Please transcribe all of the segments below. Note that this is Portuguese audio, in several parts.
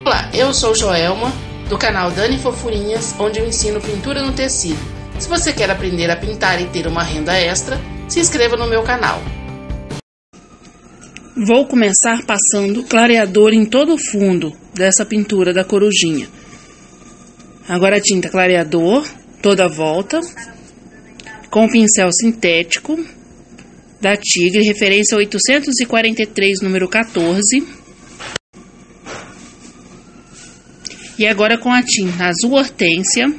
Olá, eu sou Joelma, do canal Dani Fofurinhas, onde eu ensino pintura no tecido. Se você quer aprender a pintar e ter uma renda extra, se inscreva no meu canal. Vou começar passando clareador em todo o fundo dessa pintura da corujinha. Agora a tinta clareador, toda a volta, com o pincel sintético da Tigre, referência 843, número 14. E agora com a tinta azul hortênsia,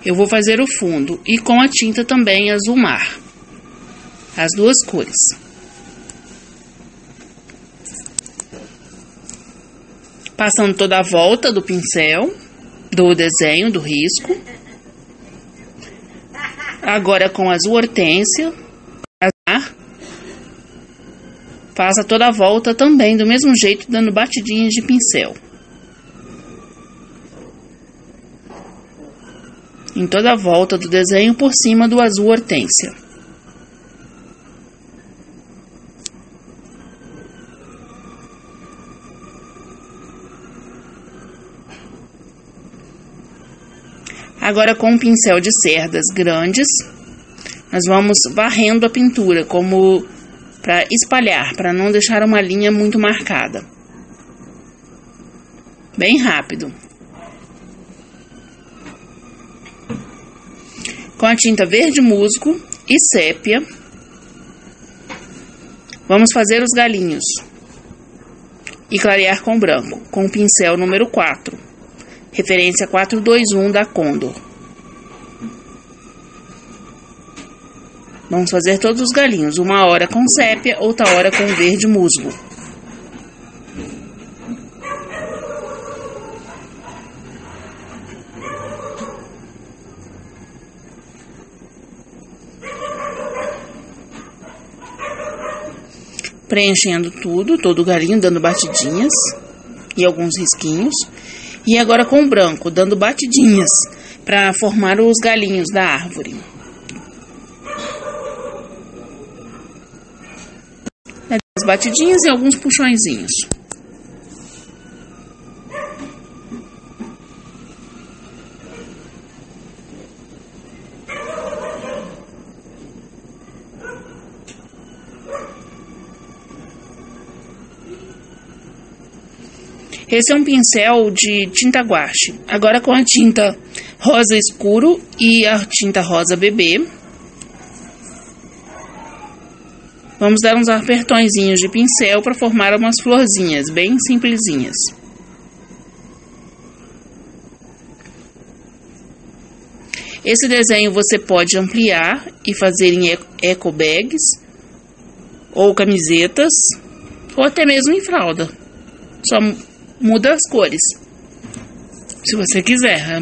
eu vou fazer o fundo. E com a tinta também azul mar. As duas cores. Passando toda a volta do pincel, do desenho, do risco. Agora com azul hortênsia, faça toda a volta também, do mesmo jeito, dando batidinhas de pincel. Em toda a volta do desenho por cima do azul hortênsia. Agora com um pincel de cerdas grandes, nós vamos varrendo a pintura, como para espalhar, para não deixar uma linha muito marcada. Bem rápido. Com a tinta verde musgo e sépia, vamos fazer os galinhos e clarear com branco, com o pincel número 4, referência 421 da Condor. Vamos fazer todos os galinhos, uma hora com sépia, outra hora com verde musgo. Preenchendo tudo, todo o galinho, dando batidinhas e alguns risquinhos. E agora com o branco, dando batidinhas para formar os galinhos da árvore. As batidinhas e alguns puxõezinhos. Esse é um pincel de tinta guache. Agora com a tinta rosa escuro e a tinta rosa bebê. Vamos dar uns apertõezinhos de pincel para formar umas florzinhas bem simplesinhas. Esse desenho você pode ampliar e fazer em eco bags, ou camisetas, ou até mesmo em fralda. Só muda as cores, se você quiser.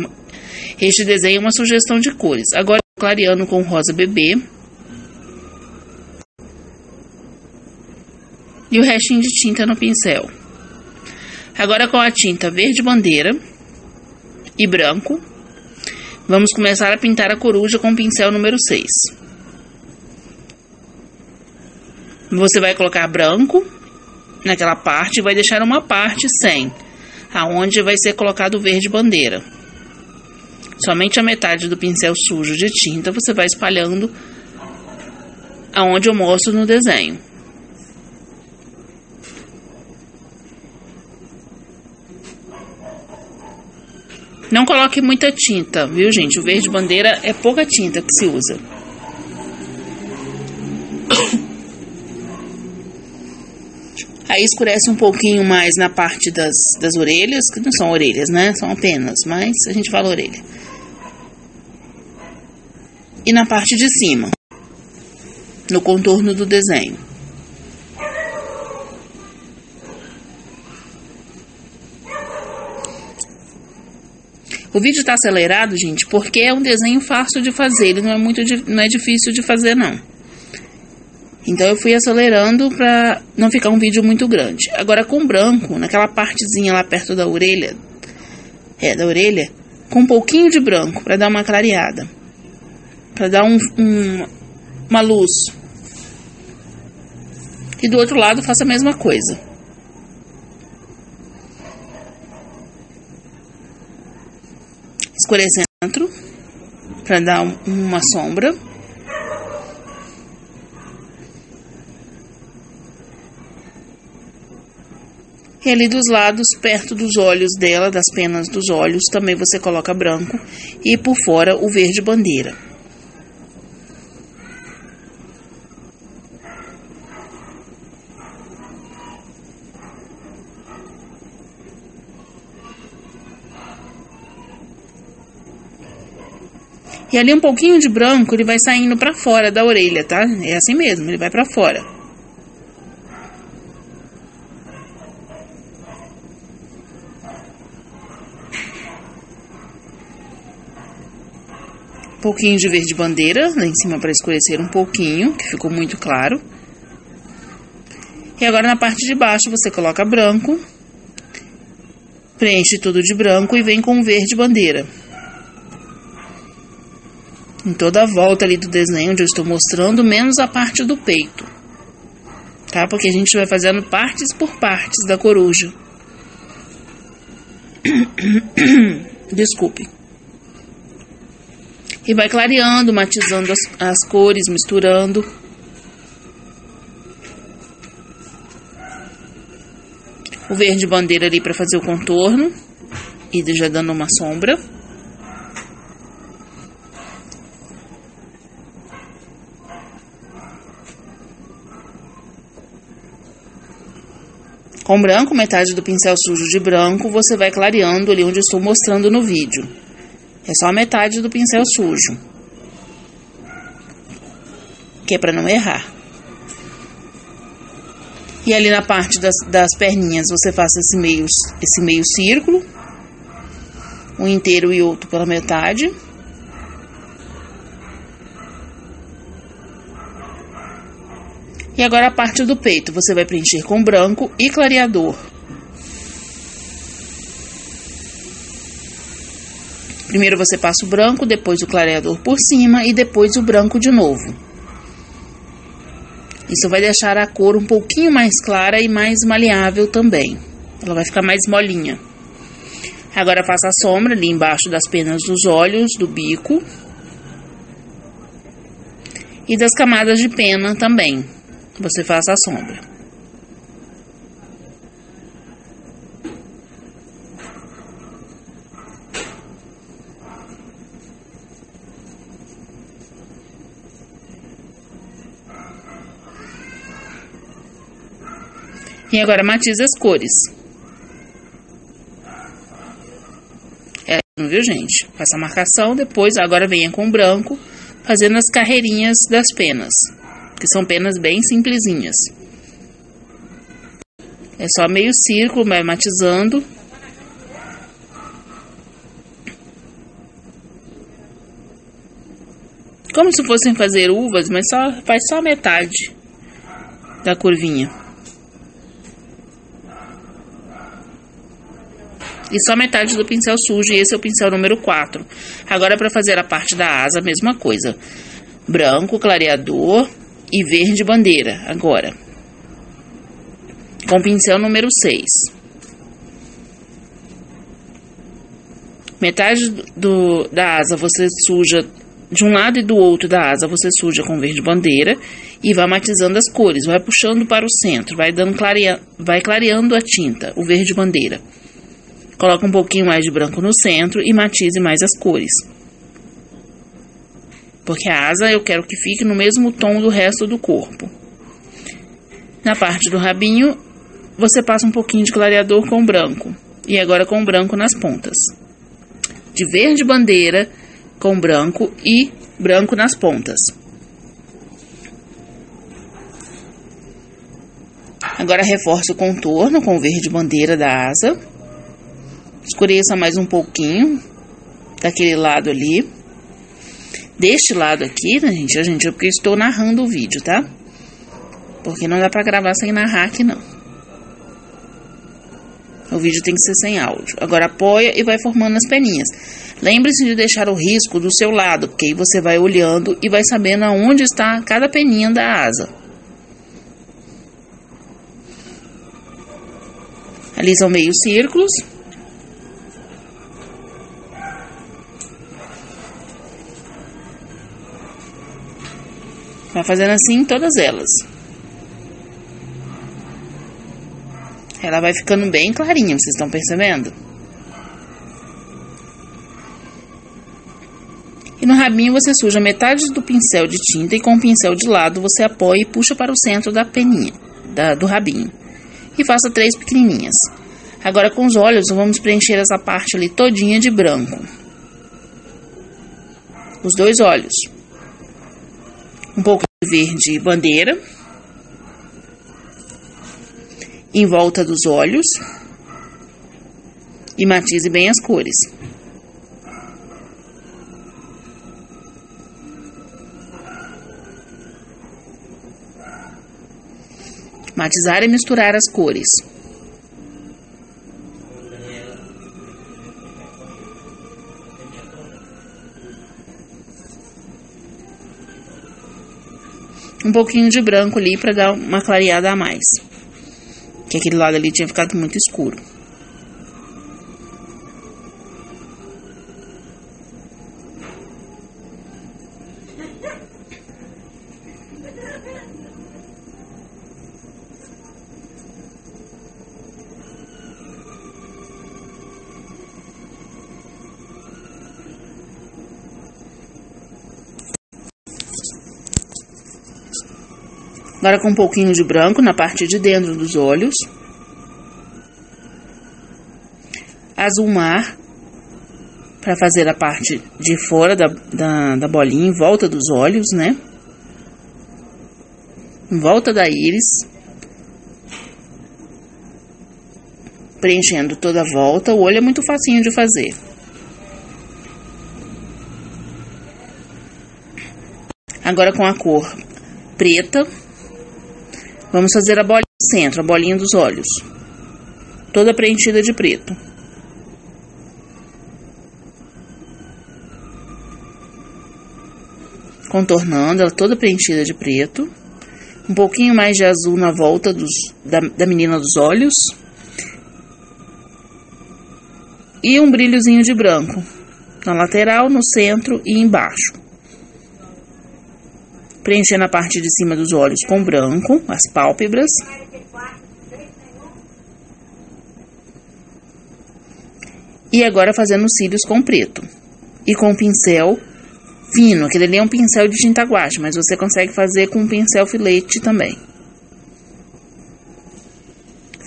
Este desenho é uma sugestão de cores. Agora clareando com rosa bebê. E o restinho de tinta no pincel. Agora com a tinta verde bandeira e branco, vamos começar a pintar a coruja com o pincel número 6. Você vai colocar branco naquela parte e vai deixar uma parte sem, aonde vai ser colocado o verde bandeira. Somente a metade do pincel sujo de tinta você vai espalhando aonde eu mostro no desenho. Não coloque muita tinta, viu, gente? O verde bandeira é pouca tinta que se usa. Aí escurece um pouquinho mais na parte das orelhas, que não são orelhas, né? São penas, mas a gente fala orelha. E na parte de cima, no contorno do desenho. O vídeo tá acelerado, gente, porque é um desenho fácil de fazer. Ele não é difícil de fazer, não. Então, eu fui acelerando pra não ficar um vídeo muito grande. Agora, com branco, naquela partezinha lá perto da orelha, com um pouquinho de branco, pra dar uma clareada. Pra dar uma luz. E do outro lado, faça a mesma coisa. escurecer o centro para dar uma sombra. E ali dos lados, perto dos olhos dela, das penas dos olhos, também você coloca branco e por fora o verde bandeira. E ali um pouquinho de branco, ele vai saindo pra fora da orelha, tá? É assim mesmo, ele vai pra fora. Um pouquinho de verde bandeira lá em cima para escurecer um pouquinho, que ficou muito claro. E agora na parte de baixo você coloca branco, preenche tudo de branco e vem com verde bandeira. Em toda a volta ali do desenho onde eu estou mostrando, menos a parte do peito, tá? Porque a gente vai fazendo partes por partes da coruja. Desculpe. E vai clareando, matizando as cores, misturando. O verde bandeira ali para fazer o contorno e já dando uma sombra. Com branco, metade do pincel sujo de branco, você vai clareando ali onde eu estou mostrando no vídeo. É só a metade do pincel sujo, que é para não errar. E ali na parte das perninhas, você faz esse meio círculo, um inteiro e outro pela metade. E agora a parte do peito, você vai preencher com branco e clareador. Primeiro você passa o branco, depois o clareador por cima e depois o branco de novo. Isso vai deixar a cor um pouquinho mais clara e mais maleável também. Ela vai ficar mais molinha. Agora faça a sombra ali embaixo das penas dos olhos, do bico. E das camadas de pena também. Você faça a sombra. E agora matize as cores. Viu, gente? Faça a marcação, depois agora venha com branco, fazendo as carreirinhas das penas, que são penas bem simplesinhas. É só meio círculo, vai matizando. Como se fossem fazer uvas, mas faz só metade da curvinha. E só metade do pincel sujo, e esse é o pincel número 4. Agora, para fazer a parte da asa, a mesma coisa. Branco, clareador e verde bandeira, agora. Com o pincel número 6. Metade da asa você suja, de um lado e do outro da asa, você suja com verde bandeira e vai matizando as cores. Vai puxando para o centro, vai clareando a tinta, o verde bandeira. Coloca um pouquinho mais de branco no centro e matize mais as cores. Porque a asa eu quero que fique no mesmo tom do resto do corpo. Na parte do rabinho, você passa um pouquinho de clareador com branco. E agora com branco nas pontas. De verde bandeira com branco e branco nas pontas. Agora reforce o contorno com o verde bandeira da asa. Escureça mais um pouquinho daquele lado ali. Deste lado aqui, né, gente, é porque eu estou narrando o vídeo, tá? Porque não dá pra gravar sem narrar aqui, não. O vídeo tem que ser sem áudio. Agora apoia e vai formando as peninhas. Lembre-se de deixar o risco do seu lado, porque aí você vai olhando e vai sabendo aonde está cada peninha da asa. Ali são meios círculos. Vai fazendo assim em todas elas. Ela vai ficando bem clarinha, vocês estão percebendo? E no rabinho você suja metade do pincel de tinta e com o pincel de lado você apoia e puxa para o centro da peninha, do rabinho. E faça 3 pequenininhas. Agora com os olhos vamos preencher essa parte ali todinha de branco. Os 2 olhos. Um pouco de verde bandeira. Em volta dos olhos. E matize bem as cores. Matizar e misturar as cores. Um pouquinho de branco ali para dar uma clareada a mais. Que aquele lado ali tinha ficado muito escuro. Agora com um pouquinho de branco na parte de dentro dos olhos. Azul mar, para fazer a parte de fora da bolinha, em volta dos olhos, né? Em volta da íris. Preenchendo toda a volta. O olho é muito facinho de fazer. Agora com a cor preta. Vamos fazer a bolinha no centro, a bolinha dos olhos. Toda preenchida de preto. Contornando ela toda preenchida de preto. Um pouquinho mais de azul na volta da menina dos olhos. E um brilhozinho de branco. Na lateral, no centro e embaixo. Preenchendo a parte de cima dos olhos com branco, as pálpebras. E agora fazendo os cílios com preto. E com pincel fino, aquele ali é um pincel de tinta guache, mas você consegue fazer com um pincel filete também.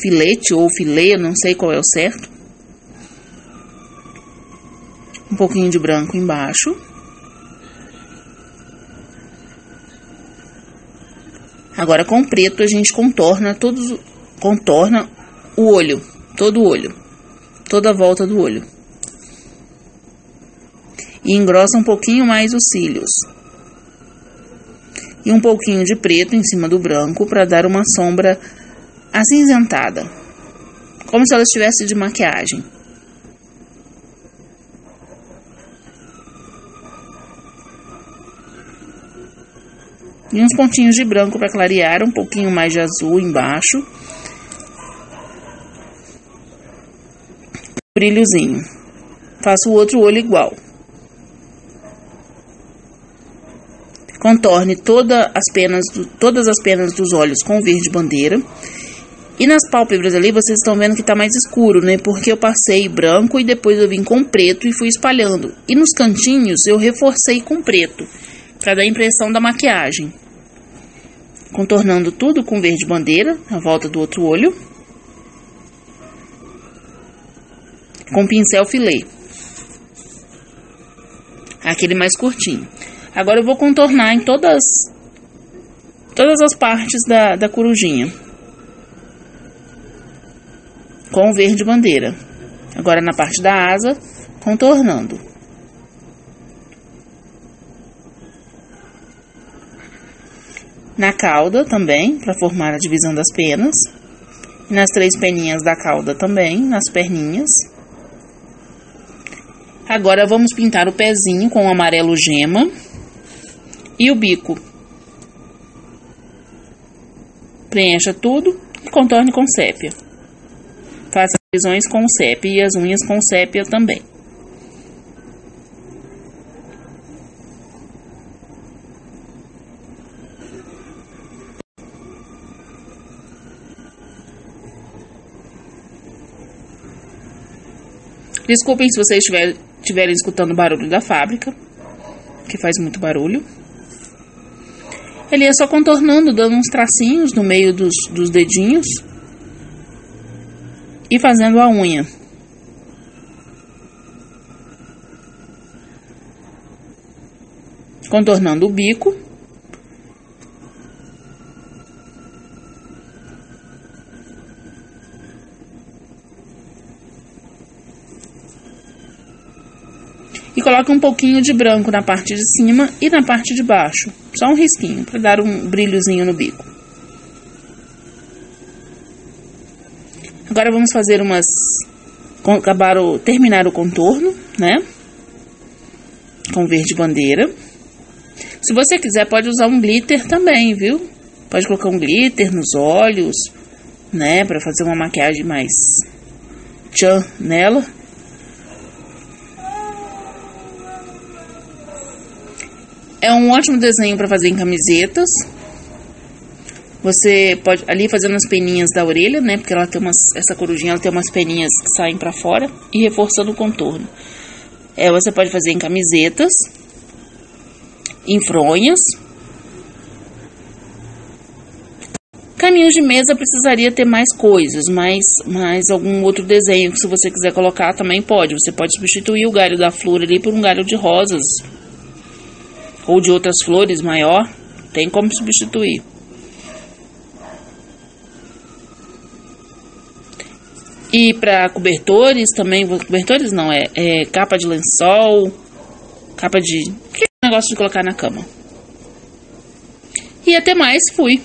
Filete ou filé, eu não sei qual é o certo. Um pouquinho de branco embaixo. Agora com preto a gente contorna o olho, todo o olho, toda a volta do olho. E engrossa um pouquinho mais os cílios. E um pouquinho de preto em cima do branco para dar uma sombra acinzentada, como se ela estivesse de maquiagem. E uns pontinhos de branco para clarear, um pouquinho mais de azul embaixo. Brilhozinho. Faço o outro olho igual. Contorne todas as penas dos olhos com verde bandeira. E nas pálpebras ali, vocês estão vendo que tá mais escuro, né? Porque eu passei branco e depois eu vim com preto e fui espalhando. E nos cantinhos eu reforcei com preto, para dar a impressão da maquiagem. Contornando tudo com verde bandeira, na volta do outro olho. Com pincel filé. Aquele mais curtinho. Agora eu vou contornar em todas as partes da corujinha. Com verde bandeira. Agora na parte da asa, contornando. Na cauda também, para formar a divisão das penas. E nas 3 peninhas da cauda também, nas perninhas. Agora vamos pintar o pezinho com o amarelo gema. E o bico. Preencha tudo e contorne com sépia. Faça divisões com sépia e as unhas com sépia também. Desculpem se vocês estiverem escutando o barulho da fábrica, que faz muito barulho. Ele é só contornando, dando uns tracinhos no meio dos dedinhos e fazendo a unha. Contornando o bico. E coloca um pouquinho de branco na parte de cima e na parte de baixo. Só um risquinho, para dar um brilhozinho no bico. Agora vamos fazer terminar o contorno, né? Com verde bandeira. Se você quiser, pode usar um glitter também, viu? Pode colocar um glitter nos olhos, né? Para fazer uma maquiagem mais tchan nela. É um ótimo desenho para fazer em camisetas. Você pode ali fazendo as peninhas da orelha, né? Porque ela tem essa corujinha, ela tem umas peninhas que saem para fora e reforçando o contorno. Você pode fazer em camisetas, em fronhas. Caminhos de mesa precisaria ter mais coisas, mais algum outro desenho que se você quiser colocar também pode. Você pode substituir o galho da flor ali por um galho de rosas ou de outras flores maior, tem como substituir. E para cobertores também, cobertores não, capa de lençol, capa de... que negócio de colocar na cama. E até mais, fui!